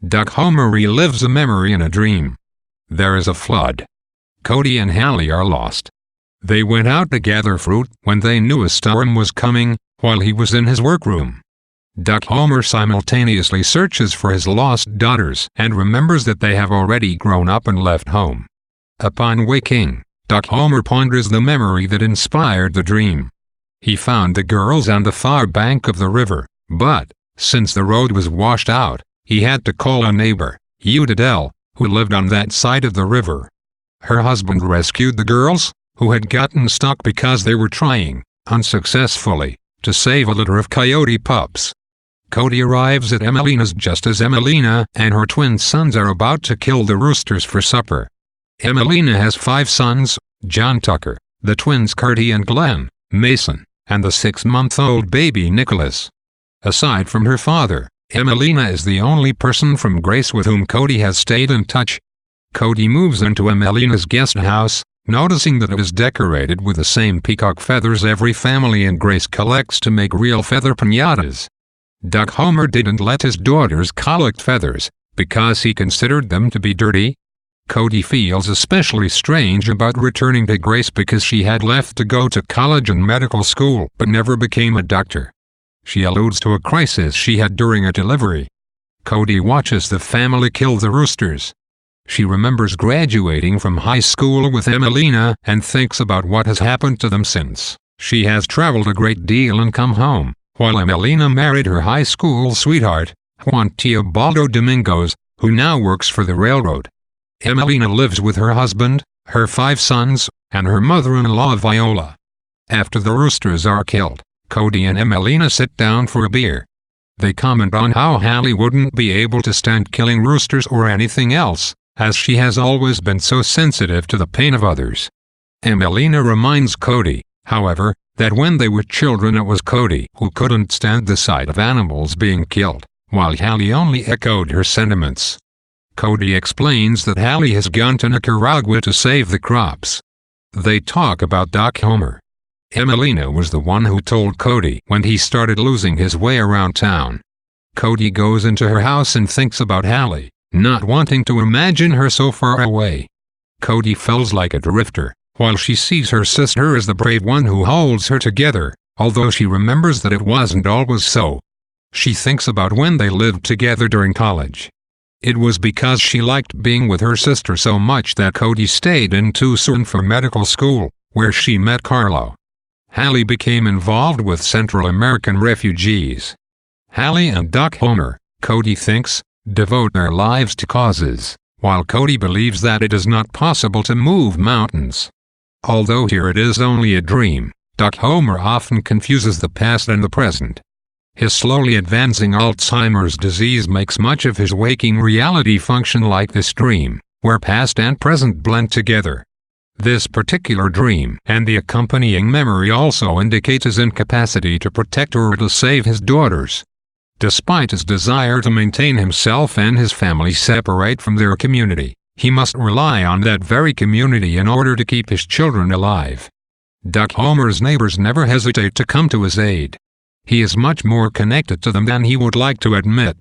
Duck Homer relives a memory in a dream. There is a flood. Cody and Hallie are lost. They went out to gather fruit when they knew a storm was coming, while he was in his workroom. Duck Homer simultaneously searches for his lost daughters and remembers that they have already grown up and left home. Upon waking, Duck Homer ponders the memory that inspired the dream. He found the girls on the far bank of the river, but, since the road was washed out, he had to call a neighbor, Udadell, who lived on that side of the river. Her husband rescued the girls, who had gotten stuck because they were trying, unsuccessfully, to save a litter of coyote pups. Cody arrives at Emelina's just as Emelina and her twin sons are about to kill the roosters for supper. Emelina has 5 sons, John Tucker, the twins Curdy and Glenn, Mason, and the 6-month-old baby Nicholas. Aside from her father, Emelina is the only person from Grace with whom Cody has stayed in touch. Cody moves into Emelina's guest house, noticing that it is decorated with the same peacock feathers every family in Grace collects to make real feather piñatas. Duck Homer didn't let his daughters collect feathers, because he considered them to be dirty. Cody feels especially strange about returning to Grace because she had left to go to college and medical school but never became a doctor. She alludes to a crisis she had during a delivery. Cody watches the family kill the roosters. She remembers graduating from high school with Emelina and thinks about what has happened to them since. She has traveled a great deal and come home, while Emelina married her high school sweetheart, Juan Teobaldo Domingos, who now works for the railroad. Emelina lives with her husband, her 5 sons, and her mother-in-law Viola. After the roosters are killed, Cody and Emelina sit down for a beer. They comment on how Hallie wouldn't be able to stand killing roosters or anything else, as she has always been so sensitive to the pain of others. Emelina reminds Cody, however, that when they were children it was Cody who couldn't stand the sight of animals being killed, while Hallie only echoed her sentiments. Cody explains that Hallie has gone to Nicaragua to save the crops. They talk about Duck Homer. Emelina was the one who told Cody when he started losing his way around town. Cody goes into her house and thinks about Hallie, not wanting to imagine her so far away. Cody feels like a drifter, while she sees her sister as the brave one who holds her together, although she remembers that it wasn't always so. She thinks about when they lived together during college. It was because she liked being with her sister so much that Cody stayed in Tucson for medical school, where she met Carlo. Hallie became involved with Central American refugees. Hallie and Duck Homer, Cody thinks, devote their lives to causes, while Cody believes that it is not possible to move mountains. Although here it is only a dream, Duck Homer often confuses the past and the present. His slowly advancing Alzheimer's disease makes much of his waking reality function like this dream, where past and present blend together. This particular dream and the accompanying memory also indicate his incapacity to protect or to save his daughters. Despite his desire to maintain himself and his family separate from their community, he must rely on that very community in order to keep his children alive. Duck Homer's neighbors never hesitate to come to his aid. He is much more connected to them than he would like to admit,